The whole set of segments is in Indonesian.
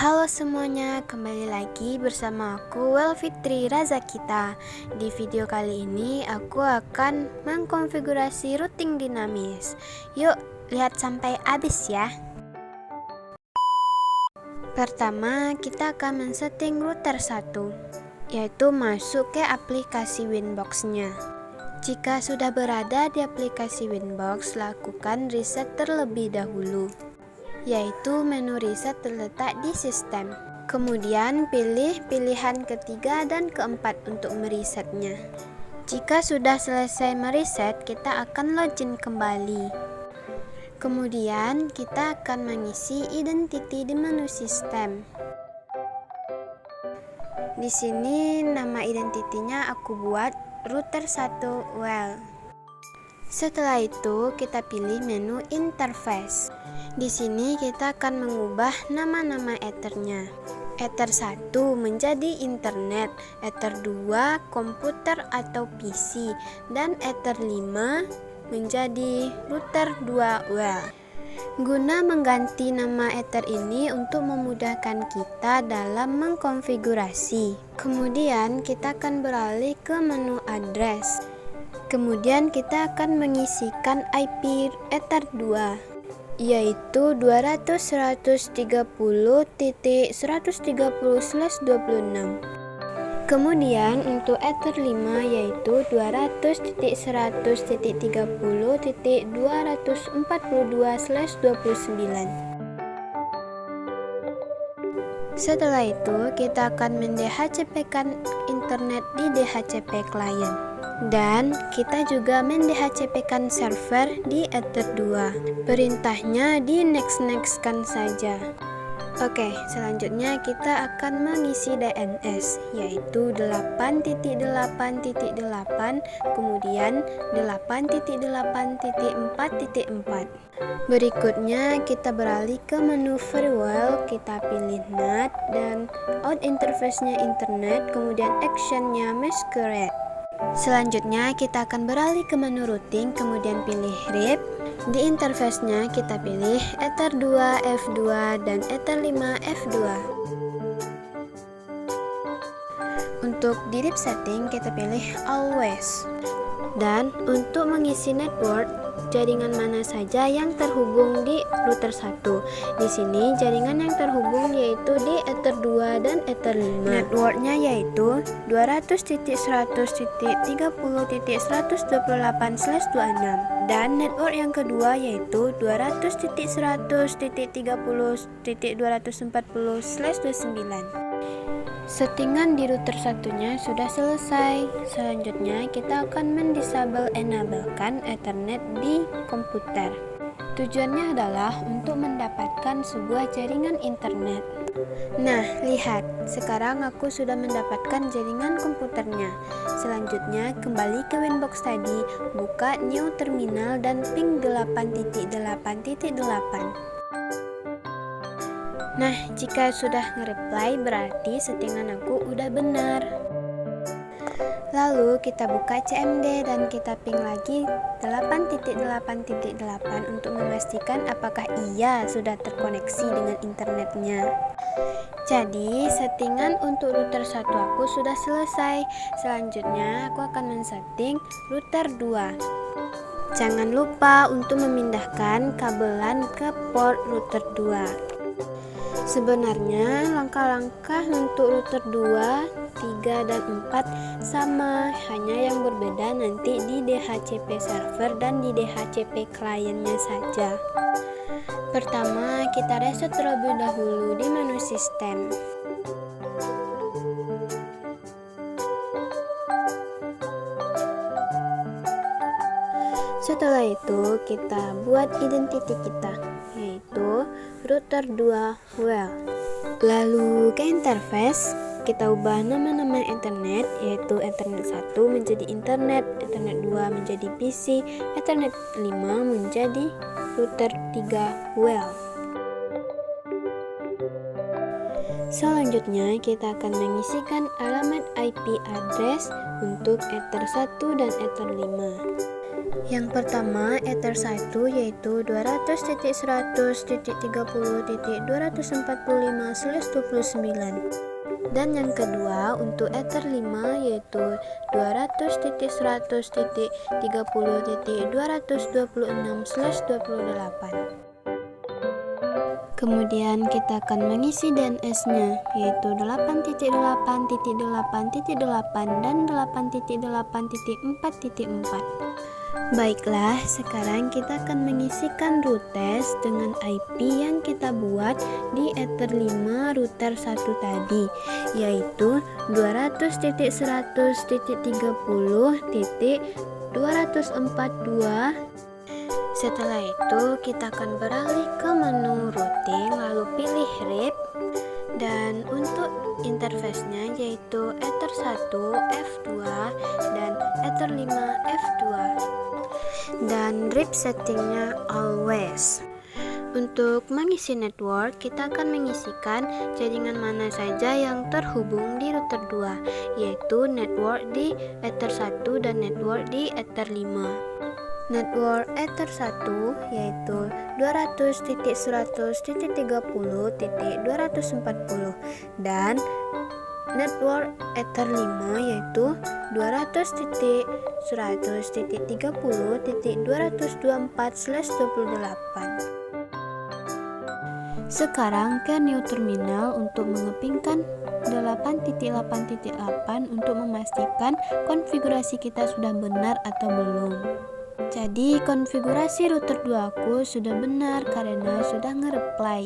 Halo semuanya, kembali lagi bersama aku Welfitri Razakita. Di video kali ini aku akan mengkonfigurasi routing dinamis. Yuk, lihat sampai habis ya. Pertama, kita akan men-setting router 1, yaitu masuk ke aplikasi Winbox-nya. Jika sudah berada di aplikasi Winbox, lakukan reset terlebih dahulu, yaitu menu reset terletak di sistem. Kemudian pilih pilihan ketiga dan keempat untuk meresetnya. Jika sudah selesai mereset, kita akan login kembali. Kemudian kita akan mengisi identity di menu sistem. Di sini nama identitinya aku buat router 1 WEL. Setelah itu kita pilih menu interface. Di sini kita akan mengubah nama-nama ethernya. Ether 1 menjadi internet, ether 2 komputer atau PC, dan ether 5 menjadi router 2 WEL. Guna mengganti nama ether ini untuk memudahkan kita dalam mengkonfigurasi. Kemudian kita akan beralih ke menu address. Kemudian kita akan mengisikan IP ether 2, yaitu 200.130.130/26. Kemudian untuk ether 5 yaitu 200.130.242/29. Setelah itu kita akan mendhcp-kan internet di DHCP client. Dan kita juga mendhcp-kan server di ether 2. Perintahnya di next-kan saja. Oke, selanjutnya kita akan mengisi DNS, yaitu 8.8.8, kemudian 8.8.4.4. Berikutnya kita beralih ke menu firewall, kita pilih NAT dan out interface-nya internet, kemudian action-nya masquerade. Selanjutnya kita akan beralih ke menu routing, kemudian pilih RIP. Di interface-nya kita pilih ether 2 F2 dan ether 5 F2. Untuk di RIP setting kita pilih always. Dan untuk mengisi network, jaringan mana saja yang terhubung di router 1. Di sini jaringan yang terhubung yaitu di ether 2 dan ether 5. Networknya yaitu 200.130.128/26 dan network yang kedua yaitu 200.130.240/29. Settingan di router satunya sudah selesai. Selanjutnya kita akan mendisable-enablekan Ethernet di komputer. Tujuannya adalah untuk mendapatkan sebuah jaringan internet. Nah, lihat, sekarang aku sudah mendapatkan jaringan komputernya. Selanjutnya kembali ke Winbox tadi, buka new terminal dan ping 8.8.8. Nah, jika sudah nge-reply berarti settingan aku udah benar. Lalu kita buka CMD dan kita ping lagi 8.8.8 untuk memastikan apakah ia sudah terkoneksi dengan internetnya. Jadi, settingan untuk router 1 aku sudah selesai. Selanjutnya aku akan men-setting router 2. Jangan lupa untuk memindahkan kabelan ke port router 2. Sebenarnya langkah-langkah untuk router 2, 3, dan 4 sama, hanya yang berbeda nanti di DHCP server dan di DHCP kliennya saja. Pertama, kita reset terlebih dahulu di menu sistem. Setelah itu, kita buat identity kita, yaitu router 2 WEL. Lalu ke interface, kita ubah nama-nama internet, yaitu Ethernet 1 menjadi internet, Ethernet 2 menjadi PC, Ethernet 5 menjadi router 3 WEL. Selanjutnya kita akan mengisikan alamat IP address untuk ether 1 dan ether 5. Yang pertama, Ether 1 yaitu 200.100.245/29. Dan yang kedua untuk Ether 5 yaitu 200.100.30.226/28. Kemudian kita akan mengisi DNS-nya yaitu 8.8.8.8 dan 8.8.4.4. Baiklah, sekarang kita akan mengisikan root test dengan IP yang kita buat di Ether 5 router 1 tadi, yaitu 200.100.30.242. Setelah itu, kita akan beralih ke menu routing, lalu pilih RIP. Dan untuk interface-nya yaitu Ether 1 F2 dan Ether 5 F2. Dan RIP settingnya always. Untuk mengisi network, kita akan mengisikan jaringan mana saja yang terhubung di router 2, yaitu network di Ether 1 dan network di Ether 5. Network Ether 1 yaitu 200.100.30.240 dan network Ether 5 yaitu 200.100.30.224/28. Sekarang ke new terminal untuk mengepingkan 8.8.8 untuk memastikan konfigurasi kita sudah benar atau belum. Jadi konfigurasi router 2 aku sudah benar karena sudah nge-reply.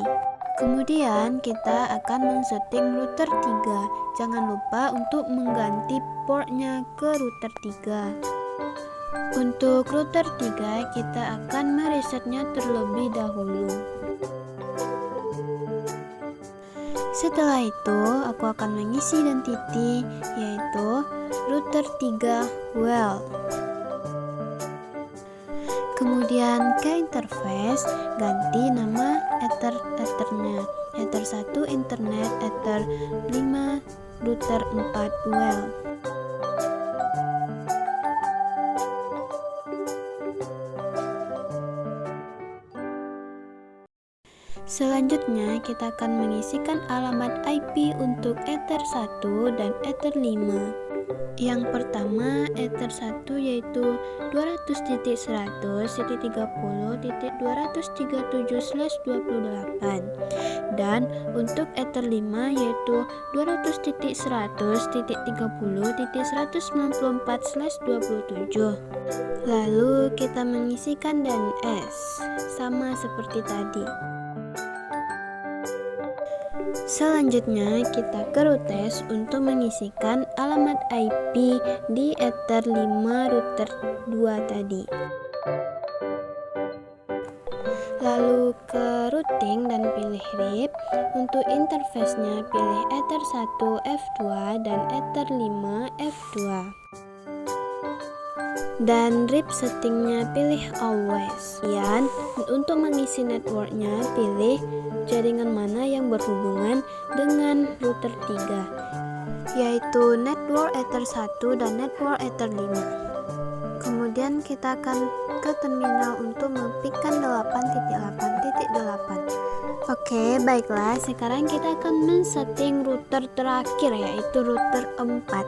Kemudian kita akan men-setting router 3. Jangan lupa untuk mengganti portnya ke router 3. Untuk router 3 kita akan meresetnya terlebih dahulu. Setelah itu aku akan mengisi identity yaitu router 3 well. Kemudian ke interface, ganti nama Ethernya, Ether 1 internet, Ether 5 router 4 well. Selanjutnya kita akan mengisikan alamat IP untuk Ether 1 dan Ether 5. Yang pertama Ether 1 yaitu 200.100.237/28 dan untuk Ether 5 yaitu 200.100.30.194/27. Lalu kita mengisikan DNS sama seperti tadi. Selanjutnya kita ke root test untuk mengisikan alamat IP di Ether 5 router 2 tadi. Lalu ke routing dan pilih RIP. Untuk interface-nya pilih Ether 1 F2 dan Ether 5 F2. Dan RIP settingnya pilih always. Dan untuk mengisi networknya pilih jaringan mana yang berhubungan dengan router 3, yaitu network Ether 1 dan network Ether 5. Kemudian kita akan ke terminal untuk mempikan 8.8.8. Oke, baiklah, sekarang kita akan men-setting router terakhir yaitu router 4.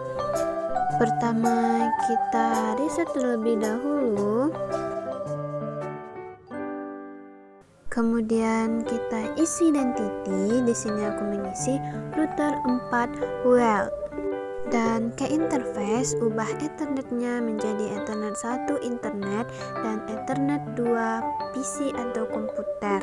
Pertama, kita reset terlebih dahulu. Kemudian kita isi identity. Di sini aku mengisi router 4 well. Dan ke interface, ubah Ethernetnya menjadi Ethernet 1 internet dan Ethernet 2 PC atau komputer.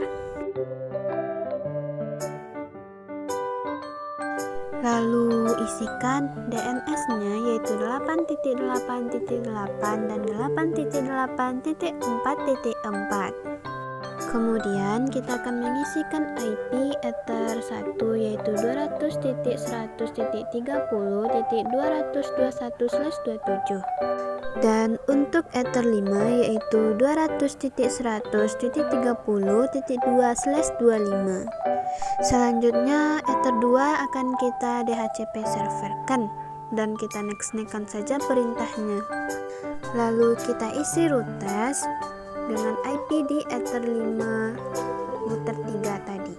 Lalu isikan DNS-nya yaitu 8.8.8 dan 8.8.4.4. Kemudian kita akan mengisikan IP Ether 1 yaitu 200.100.30.221/27. Dan untuk Ether 5 yaitu 200.100.30.2/25. Selanjutnya Ether 2 akan kita DHCP serverkan dan kita next-next saja perintahnya. Lalu kita isi routes dengan IP di Ether 5 router 3 tadi.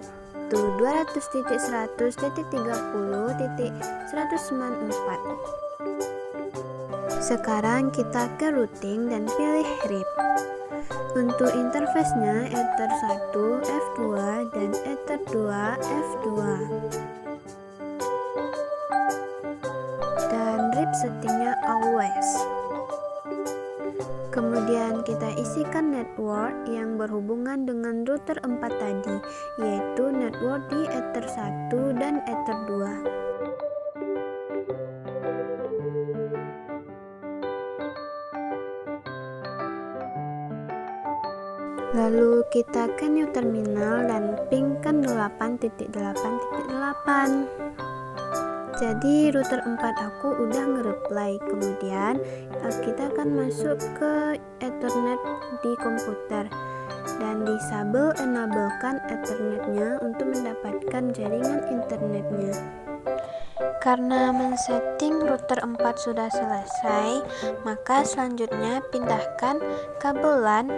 Itu 200.100.30.194. Sekarang kita ke routing dan pilih RIP. Untuk interface-nya Ether 1 F2 dan Ether 2 F2. Dan RIP settingnya always. Kemudian kita isikan network yang berhubungan dengan router 4 tadi, yaitu network di Ether 1 dan Ether 2. Lalu kita ke new terminal dan pingkan 8.8.8. Jadi router 4 aku udah nge-reply. Kemudian kita akan masuk ke Ethernet di komputer dan enablekan Ethernetnya untuk mendapatkan jaringan internetnya. Karena men-setting router 4 sudah selesai, maka selanjutnya pindahkan kabel LAN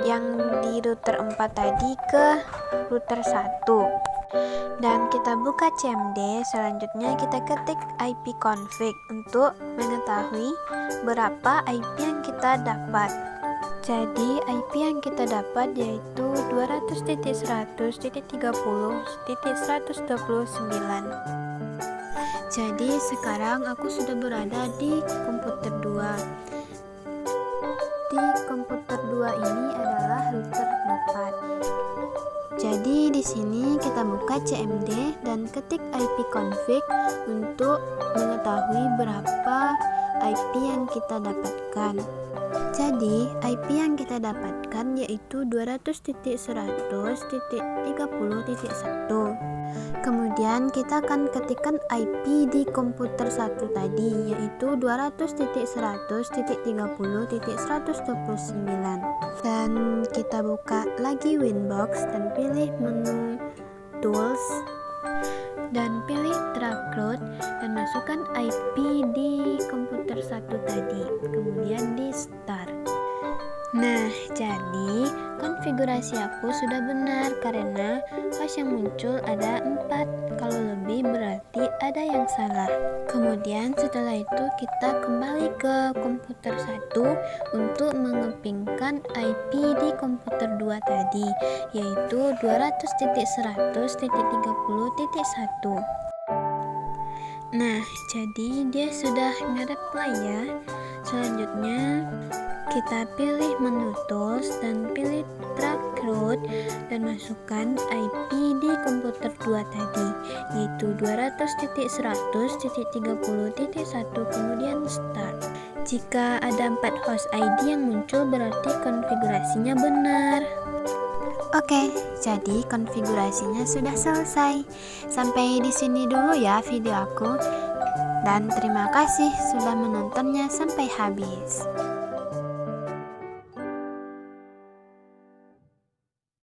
yang di router 4 tadi ke router 1. Dan kita buka CMD. Selanjutnya kita ketik ipconfig untuk mengetahui berapa IP yang kita dapat. Jadi IP yang kita dapat yaitu 200.100.30.129. Jadi sekarang aku sudah berada di komputer 2. Di komputer 2 ini adalah router 4. Jadi di sini kita buka CMD dan ketik ipconfig untuk mengetahui berapa IP yang kita dapatkan. Jadi IP yang kita dapatkan yaitu 200.100.30.1. Kemudian kita akan ketikkan IP di komputer 1 tadi yaitu 200.100.30.129. Dan kita buka lagi Winbox dan pilih menu Tools dan pilih Track Route dan masukkan IP di komputer 1 tadi. Kemudian di Start. Nah, jadi konfigurasi aku sudah benar karena host yang muncul ada 4. Kalau lebih berarti ada yang salah. Kemudian setelah itu kita kembali ke komputer 1 untuk mengepingkan IP di komputer 2 tadi, yaitu 200.100.30.1. Nah, jadi dia sudah nge-reply ya. Selanjutnya kita pilih menu Tools dan pilih Track Route dan masukkan IP di komputer 2 tadi yaitu 200.100.30.1 kemudian Start. Jika ada 4 host ID yang muncul berarti konfigurasinya benar. Oke, jadi konfigurasinya sudah selesai. Sampai di sini dulu ya video aku. Dan terima kasih sudah menontonnya sampai habis.